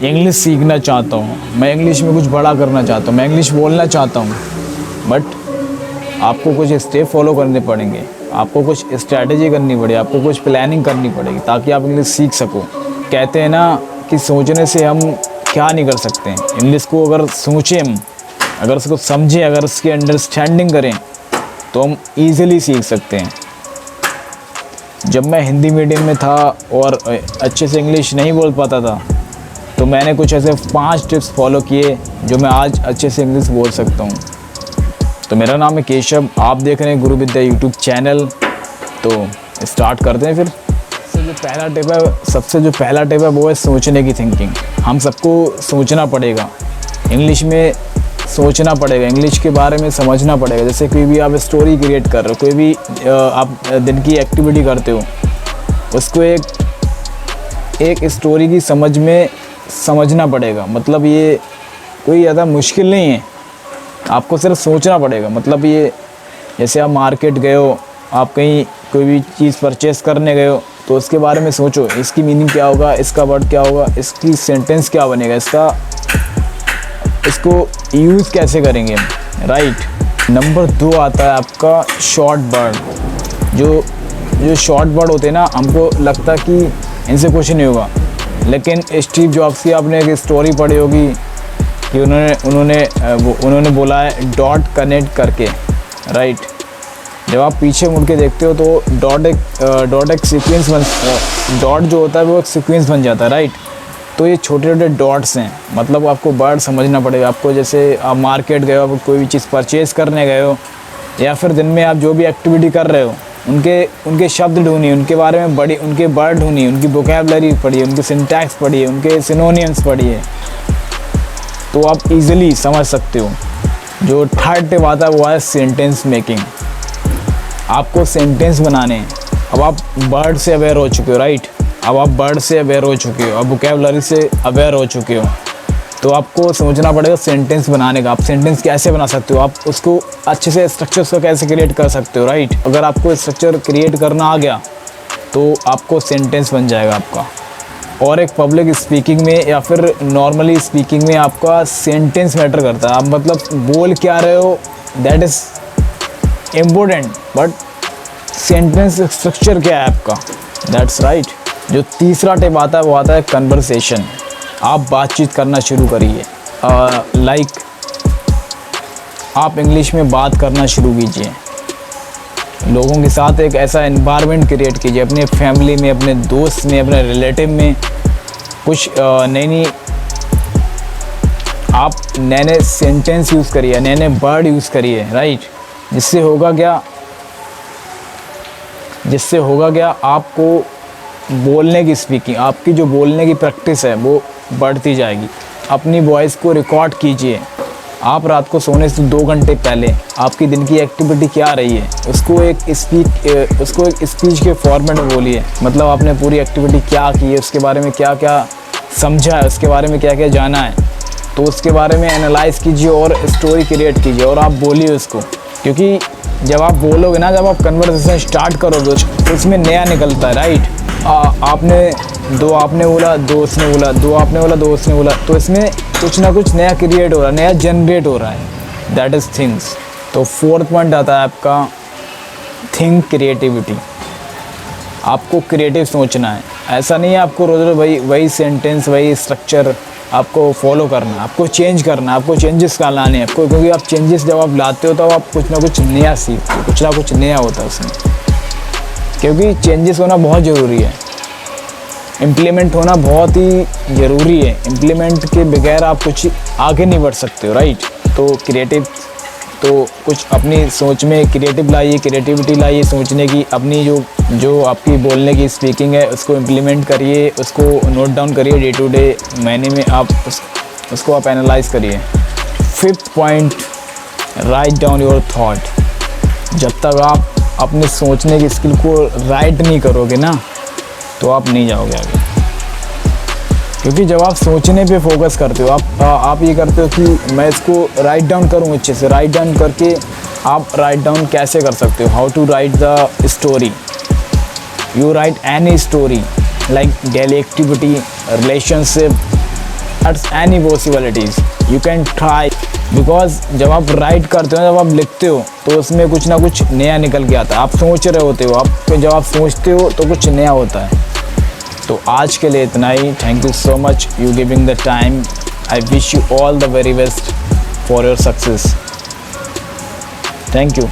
English सीखना चाहता हूँ, मैं इंग्लिश में कुछ बड़ा करना चाहता हूँ, मैं इंग्लिश बोलना चाहता हूँ, बट आपको कुछ स्टेप फॉलो करने पड़ेंगे, आपको कुछ स्ट्रैटेजी करनी पड़ेगी, आपको कुछ प्लानिंग करनी पड़ेगी ताकि आप इंग्लिश सीख सको। कहते हैं ना कि सोचने से हम क्या नहीं कर सकते हैं। इंग्लिश को अगर सोचें हम, अगर उसको समझें, अगर उसकी अंडरस्टैंडिंग करें तो हम ईज़िली सीख सकते हैं। जब मैं हिंदी मीडियम में था और अच्छे से इंग्लिश नहीं बोल पाता था तो मैंने कुछ ऐसे 5 टिप्स फॉलो किए जो मैं आज अच्छे से इंग्लिश बोल सकता हूँ। तो मेरा नाम है केशव, आप देख रहे हैं गुरु विद्या यूट्यूब चैनल। तो स्टार्ट करते हैं फिर। सबसे जो पहला टिप है वो है सोचने की थिंकिंग। हम सबको सोचना पड़ेगा, इंग्लिश में सोचना पड़ेगा, इंग्लिश के बारे में समझना पड़ेगा। जैसे कोई भी आप स्टोरी क्रिएट कर रहे हो, कोई भी आप दिन की एक्टिविटी करते हो, उसको एक स्टोरी की समझ में समझना पड़ेगा। मतलब ये कोई ज़्यादा मुश्किल नहीं है, आपको सिर्फ सोचना पड़ेगा। मतलब ये जैसे आप मार्केट गए हो, आप कहीं कोई भी चीज़ परचेस करने गए हो तो उसके बारे में सोचो, इसकी मीनिंग क्या होगा, इसका वर्ड क्या होगा, इसकी सेंटेंस क्या बनेगा, इसको यूज़ कैसे करेंगे हम, राइट। नंबर 2 आता है आपका शॉर्ट वर्ड। जो शॉर्ट वर्ड होते हैं ना, हमको लगता कि इनसे कुछ नहीं होगा, लेकिन स्टीव जॉब्स की आपने एक स्टोरी पढ़ी होगी कि उन्होंने बोला है डॉट कनेक्ट करके, राइट। जब आप पीछे मुड़ के देखते हो तो डॉट एक सीक्वेंस डॉट जो होता है वो एक सीक्वेंस बन जाता है, राइट। तो ये छोटे छोटे डॉट्स हैं, मतलब आपको वर्ड समझना पड़ेगा। आपको जैसे आप मार्केट गए हो, आप कोई भी चीज़ परचेज़ करने गए हो, या फिर दिन में आप जो भी एक्टिविटी कर रहे हो, उनके शब्द ढूंढिए, उनके बारे में उनके वर्ड ढूंढिए, उनकी वोकैबुलरी पढ़िए, उनके सिंटैक्स पढ़िए, उनके सिनोनिम्स पढ़िए, तो आप इजीली समझ सकते हो। जो थर्ड टिप आता है वो है सेंटेंस मेकिंग। आपको सेंटेंस बनाने हैं। अब आप वर्ड से अवेयर हो चुके हो, राइट। अब आप वर्ड से अवेयर हो चुके हो, अब वोकैबुलरी से अवेयर हो चुके हो, तो आपको समझना पड़ेगा सेंटेंस बनाने का। आप सेंटेंस कैसे बना सकते हो, आप उसको अच्छे से स्ट्रक्चर का कैसे क्रिएट कर सकते हो, राइट। अगर आपको स्ट्रक्चर क्रिएट करना आ गया तो आपको सेंटेंस बन जाएगा आपका। और एक पब्लिक स्पीकिंग में या फिर नॉर्मली स्पीकिंग में आपका सेंटेंस मैटर करता है। आप मतलब बोल क्या रहे हो, that is important, but sentence structure क्या है आपका, दैट्स राइट। जो तीसरा टिप आता है वो आता है कन्वर्सेशन। आप बातचीत करना शुरू करिए, लाइक आप इंग्लिश में बात करना शुरू कीजिए। लोगों के साथ एक ऐसा एनवायरनमेंट क्रिएट कीजिए, अपने फैमिली में, अपने दोस्त में, अपने रिलेटिव में। कुछ नई आप नए सेंटेंस यूज़ करिए, नए वर्ड यूज़ करिए, राइट। जिससे होगा क्या आपको बोलने की स्पीकिंग, आपकी जो बोलने की प्रैक्टिस है वो बढ़ती जाएगी। अपनी वॉइस को रिकॉर्ड कीजिए। आप रात को सोने से 2 घंटे पहले आपकी दिन की एक्टिविटी क्या रही है उसको एक स्पीच के फॉर्मेट में बोलिए। मतलब आपने पूरी एक्टिविटी क्या की है, उसके बारे में क्या क्या समझा है, उसके बारे में क्या क्या जाना है, तो उसके बारे में एनालाइज़ कीजिए और स्टोरी क्रिएट कीजिए और आप बोलिए उसको। क्योंकि जब आप बोलोगे ना, जब आप कन्वर्सेशन स्टार्ट करोगे तो इसमें नया निकलता है, राइट। आपने बोला, दोस्त ने बोला, दोस्त ने बोला, तो इसमें कुछ ना कुछ नया क्रिएट हो रहा है, नया जनरेट हो रहा है, दैट इज़ थिंग्स। तो 4th पॉइंट आता है आपका थिंक क्रिएटिविटी। आपको क्रिएटिव सोचना है। ऐसा नहीं है आपको रोज़ वही सेंटेंस, वही स्ट्रक्चर आपको फॉलो करना है, आपको चेंज करना है, आपको चेंजेस लाने हैं आपको। क्योंकि आप चेंजेस जब आप लाते हो तो आप कुछ ना कुछ नया सीखते हो, कुछ ना कुछ नया होता है उसमें। क्योंकि चेंजेस होना बहुत ज़रूरी है, इम्प्लीमेंट होना बहुत ही ज़रूरी है। इम्प्लीमेंट के बगैर आप कुछ आगे नहीं बढ़ सकते हो, राइट। तो कुछ अपनी सोच में क्रिएटिविटी लाइए सोचने की। अपनी जो आपकी बोलने की स्पीकिंग है उसको इम्प्लीमेंट करिए, उसको नोट डाउन करिए, डे टू डे महीने में आप उसको आप एनालाइज करिए। 5th point, write down your thought. जब तक आप अपने सोचने की स्किल को राइट नहीं करोगे ना तो आप नहीं जाओगे आगे। क्योंकि जब आप सोचने पे फोकस करते हो, आप ये करते हो कि मैं इसको राइट डाउन करूँ अच्छे से। राइट डाउन करके आप राइट डाउन कैसे कर सकते हो, how to write the story. You write any story like daily activity, relationship, that's any possibilities you can try. Because जब आप राइट करते हो, जब आप लिखते हो, तो उसमें कुछ ना कुछ नया निकल के आता है। आप सोच रहे होते हो, आप जब आप सोचते हो तो कुछ नया होता है। तो आज के लिए इतना ही। Thank you so much you giving the time. I wish you all the very best for your success. Thank you.